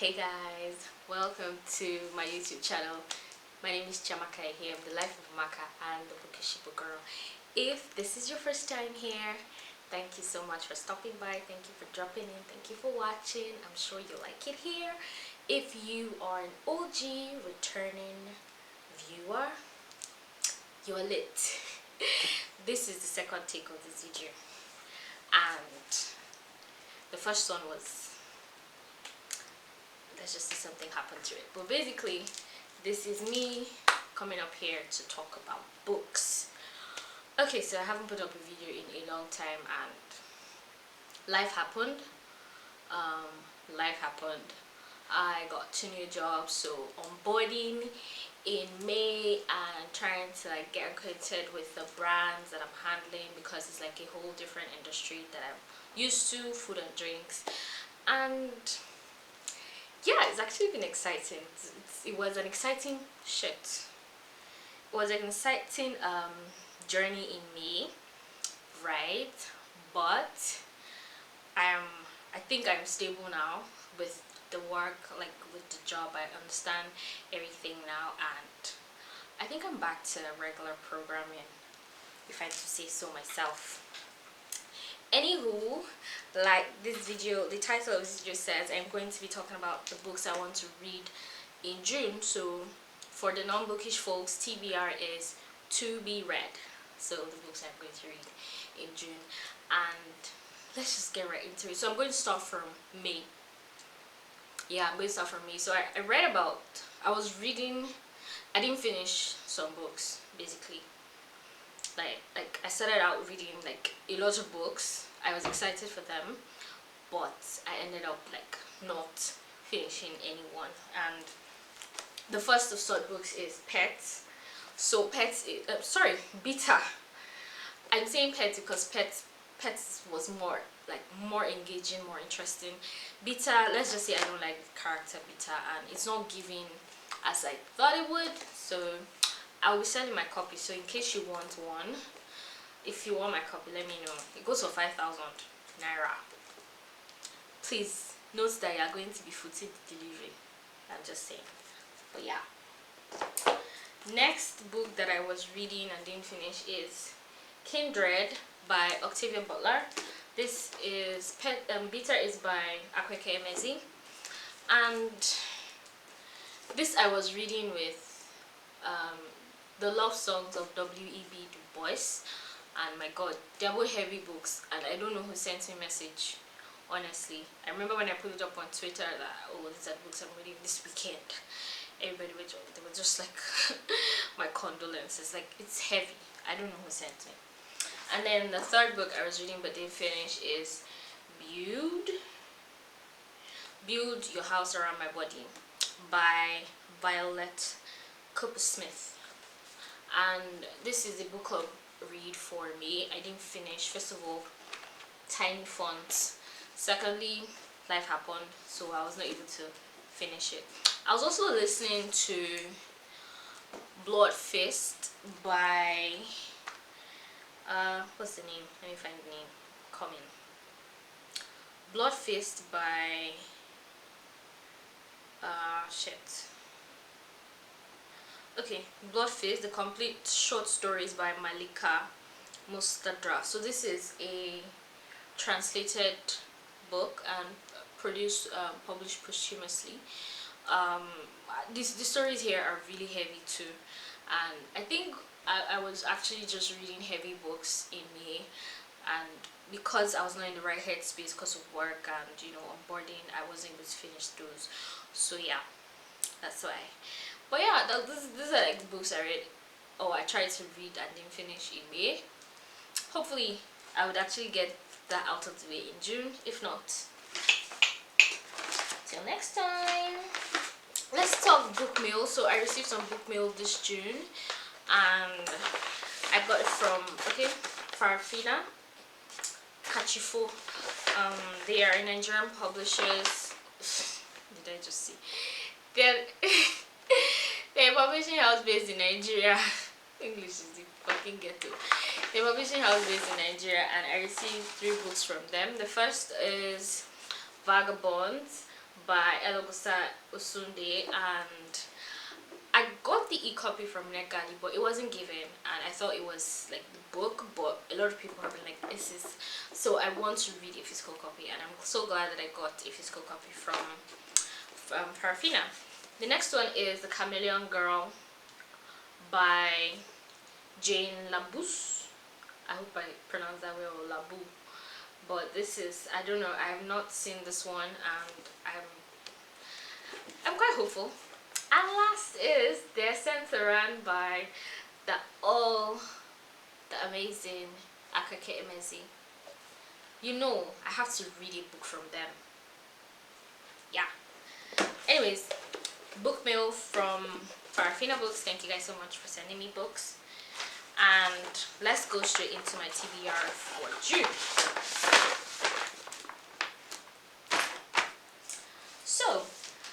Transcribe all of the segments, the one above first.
Hey guys, welcome to my YouTube channel. My name is Chamaka here. I'm the life of Amaka and the bookishigbogirl. If this is your first time here, thank you so much for stopping by. Thank you for dropping in. Thank you for watching. I'm sure you like it here. If you are an OG returning viewer, you're lit. This is the second take of this video, and the first one was, let's just say something happened to it. But basically, this is me coming up here to talk about books. Okay, so I haven't put up a video in a long time, and life happened. I got 2 new jobs, so onboarding in May and trying to like get acquainted with the brands that I'm handling, because it's like a whole different industry that I'm used to, food and drinks. And yeah, it's actually been exciting. It was an exciting shift. It was an exciting journey in me, right? But I think I'm stable now with the work, like with the job. I understand everything now, and I think I'm back to regular programming, if I have to say so myself. Anywho, like this video, the title of this video says, I'm going to be talking about the books I want to read in June. So for the non-bookish folks, TBR is to be read. So the books I'm going to read in June, and let's just get right into it. So I'm going to start from May. Yeah, I'm going to start from May. So I read about, I didn't finish some books, basically. Like I started out reading like a lot of books. I was excited for them, but I ended up like not finishing any one. And the first of such books is Pets. So Pets is, Beta. I'm saying Pets because Pets was more engaging, more interesting. Beta, let's just say I don't like the character Beta, and it's not giving as I thought it would. So I'll be selling my copy, so in case you want one, if you want my copy, let me know. It goes for 5,000 naira. Please note that you are going to be footing the delivery. I'm just saying. But yeah, next book that I was reading and didn't finish is Kindred by Octavia Butler. This is Beta is by Ekwuyasi, and this I was reading with the love songs of W.E.B. Du Bois, and my god, they're both heavy books, and I don't know who sent me a message, honestly. I remember when I put it up on Twitter that, oh, these are books I'm reading this weekend. Everybody they were just like my condolences, like it's heavy. I don't know who sent me. And then the third book I was reading but didn't finish is Build Your House Around My Body by Violet Cooper-Smith. And this is a book club read for me. I didn't finish. First of all, tiny fonts. Secondly, life happened, so I was not able to finish it. I was also listening to Blood Fist by what's the name? Let me find the name. Coming. Blood Fist by okay, Blood Fist, the complete short stories by Malika Mustadra. So this is a translated book and published posthumously. The stories here are really heavy too, and I think I was actually just reading heavy books in May, and because I was not in the right headspace because of work and, you know, onboarding, I wasn't able to finish those. So yeah, that's why. But yeah, these are like books I read, or I tried to read and didn't finish in May. Hopefully I would actually get that out of the way in June. If not, till next time. Let's talk book mail. So I received some book mail this June, and I got it from Farafina Kachifo. They are Nigerian publishers. Did I just see? They're a publishing house based in Nigeria. English is the fucking ghetto. They're a publishing house based in Nigeria, and I received 3 books from them. The first is Vagabonds by Elogusa Osunde, and I got the e-copy from NetGalley, but it wasn't given, and I thought it was like the book, but a lot of people have been like, this is, so I want to read a physical copy, and I'm so glad that I got a physical copy from Parafina. The next one is The Chameleon Girl by Jane Labous. I hope I pronounced that well, Labou. But this is, I don't know, I have not seen this one, and I'm quite hopeful. And last is Descent Run by the amazing Akake Emezi. You know, I have to read a book from them. Yeah. Anyways, book mail from Farafina Books. Thank you guys so much for sending me books. And let's go straight into my TBR for June. So,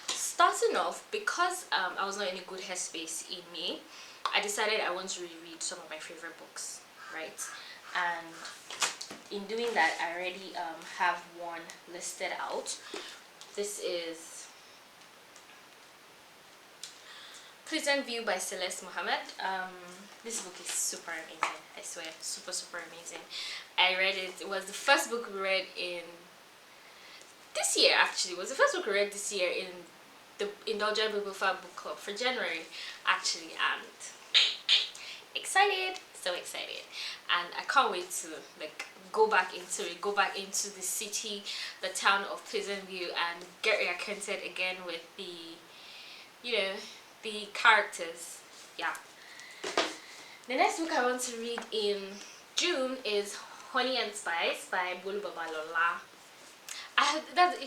starting off, because I was not in a good headspace in May, I decided I want to reread some of my favorite books, right? And in doing that, I already have one listed out. This is Pleasantview by Celeste Mohammed. This book is super amazing, I swear, super amazing. I read it. It was the first book we read in this year, actually. It was the first book we read this year in the Indulgent Bibliophile Book Club for January, actually, and excited, so excited. And I can't wait to like go back into the city, the town of Pleasantview, and get reacquainted again with the, you know, the characters. Yeah. The next book I want to read in June is Honey and Spice by Bolu Babalola.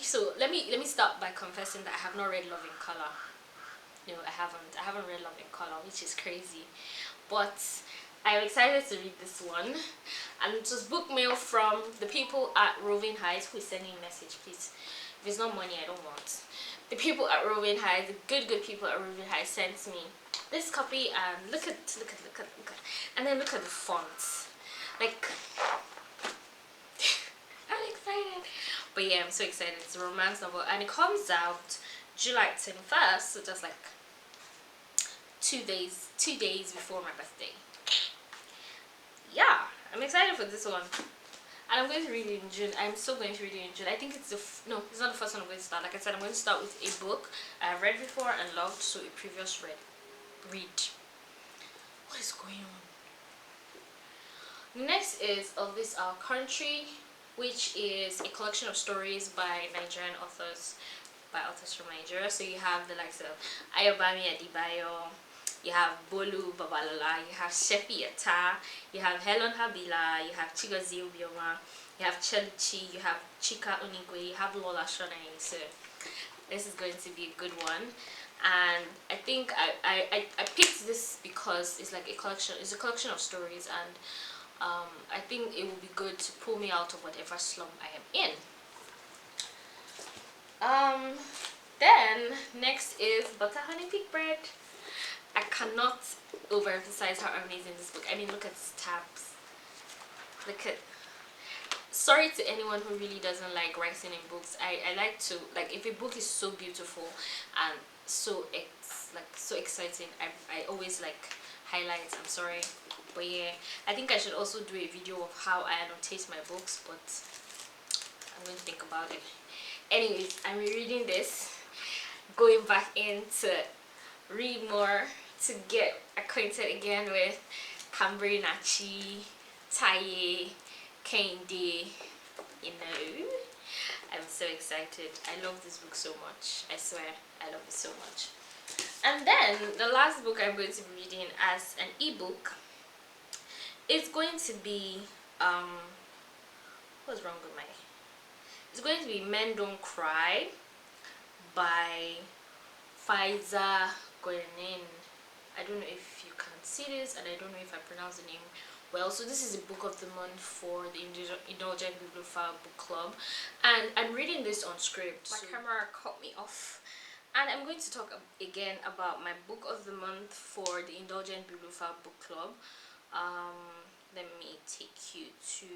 So let me start by confessing that I have not read Love in Color. No, I haven't read Love in Color, which is crazy. But I'm excited to read this one. And it was book mail from the people at Roving Heights. Who is sending a message, please? If it's not money, I don't want. The people at Roving Heights, the good people at Roving Heights sent me this copy, and look at, and then look at the fonts. Like, I'm excited. But yeah, I'm so excited. It's a romance novel, and it comes out July 21st, so just like 2 days before my birthday. Yeah, I'm excited for this one, and I'm going to read it in June. I'm still going to read it in June. I think it's no, it's not the first one I'm going to start. Like I said, I'm going to start with a book I've read before and loved, so a previous read. What is going on? Next is Of This Our Country, which is a collection of stories by Nigerian authors, from Nigeria. So you have the likes of Ayobami Adebayo, you have Bolu Babalola, you have Shefi Etta, you have Helen Habila, you have Chigozie Obioma, you have Cheluchi, you have Chika Onigwe, you have Lola Shonai. So this is going to be a good one. And I think I picked this because it's like a collection of stories, and I think it will be good to pull me out of whatever slump I am in. Then next is Butter Honey Pig Bread. I cannot overemphasize how amazing this book. I mean, look at these tabs. Look at. Sorry to anyone who really doesn't like writing in books. I like to, like, if a book is so beautiful and so exciting, I always like highlights. I'm sorry, but yeah, I think I should also do a video of how I annotate my books, but I'm going to think about it. Anyways, I'm rereading this, going back in to read more, to get acquainted again with Cambry Nachi, Taye, Kehinde, you know. I'm so excited. I love this book so much. I swear, I love it so much. And then the last book I'm going to be reading as an ebook is going to be what's wrong with my? It's going to be Men Don't Cry by Faiza Goyenin. I don't know if you can see this, and I don't know if I pronounce the name well. So this is the book of the month for the Indulgent Bibliophile Book Club, and I'm reading this on Scribd. My camera cut me off, and I'm going to talk again about my book of the month for the Indulgent Bibliophile Book Club. Let me take you to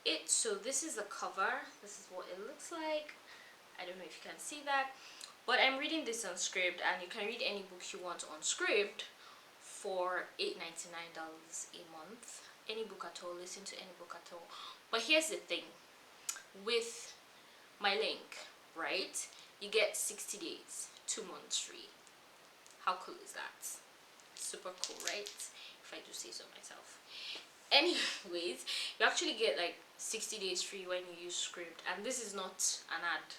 it. So this is the cover. This is what it looks like. I don't know if you can see that, but I'm reading this on Scribd, and you can read any book you want on Scribd for $8.99 a month. Any book at all, listen to any book at all. But here's the thing, with my link, right, you get 60 days, 2 months free. How cool is that? Super cool, right? If I do say so myself. Anyways, you actually get like 60 days free when you use Scribd, and this is not an ad.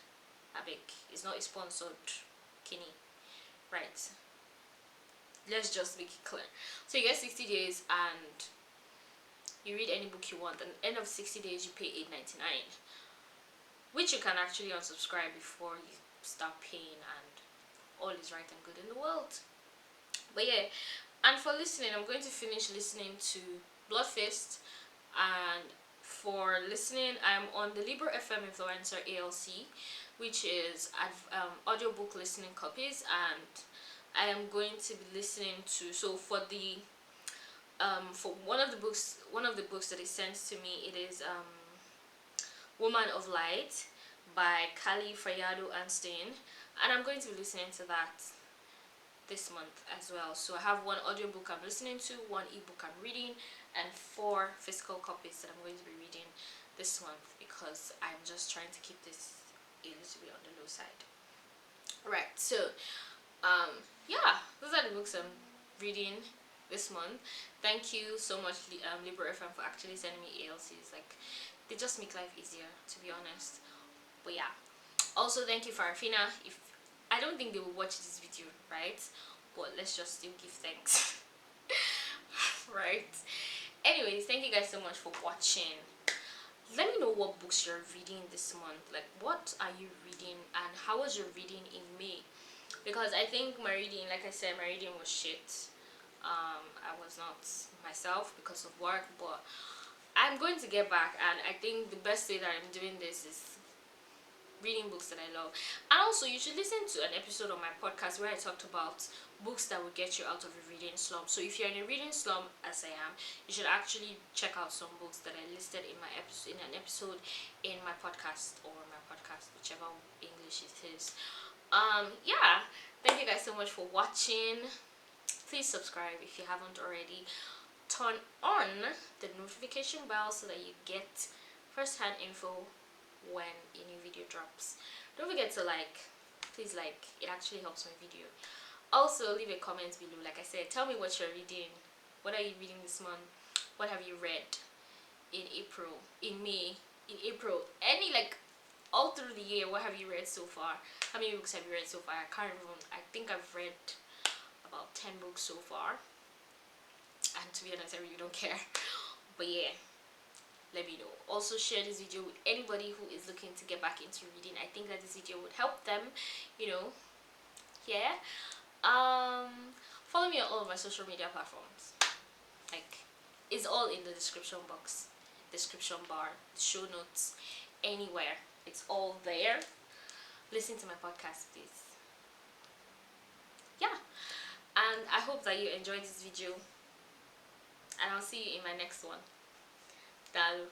It's not a sponsored kini, right? Let's just make it clear. So you get 60 days and you read any book you want, and at the end of 60 days you pay $8.99, which you can actually unsubscribe before you start paying, and all is right and good in the world. But yeah, and for listening, I'm going to finish listening to Blood Fist, and for listening, I'm on the Libro FM Influencer ALC, which is audiobook listening copies, and I am going to be listening to, so for the for one of the books that is sent to me, it is Woman of Light by Kali Fayado Anstein, and I'm going to be listening to that this month as well. So I have 1 audiobook I'm listening to, 1 ebook I'm reading, and 4 physical copies that I'm going to be reading this month, because I'm just trying to keep this a little bit on the low side. Right, so yeah, those are the books I'm reading this month. Thank you so much, Libro FM, for actually sending me ALCs. Like, they just make life easier, to be honest. But yeah, also thank you, Farafina. If I don't think they will watch this video, right? But let's just still give thanks. Right? Anyways, thank you guys so much for watching. Let me know what books you're reading this month. Like, what are you reading, and how was your reading in May? Because I think my reading, like I said, my reading was shit. I was not myself because of work, but I'm going to get back, and I think the best way that I'm doing this is reading books that I love. And also, you should listen to an episode of my podcast where I talked about books that will get you out of a reading slump. So if you're in a reading slump, as I am, you should actually check out some books that I listed in my episode, in an episode in my podcast, or my podcast, whichever English it is. Yeah, thank you guys so much for watching. Please subscribe if you haven't already. Turn on the notification bell so that you get first-hand info when a new video drops. Don't forget to please like, it actually helps my video. Also, leave a comment below. Like I said, tell me what you're reading. What are you reading this month? What have you read in April, in May, in April, all through the year? What have you read so far? How many books have you read so far? I can't remember. I think I've read about 10 books so far, and to be honest, I really don't care. But yeah, let me know. Also, share this video with anybody who is looking to get back into reading. I think that this video would help them, yeah. Follow me on all of my social media platforms. It's all in the description box, description bar, show notes, anywhere. It's all there. Listen to my podcast, please. Yeah, and I hope that you enjoyed this video, and I'll see you in my next one. Dalu.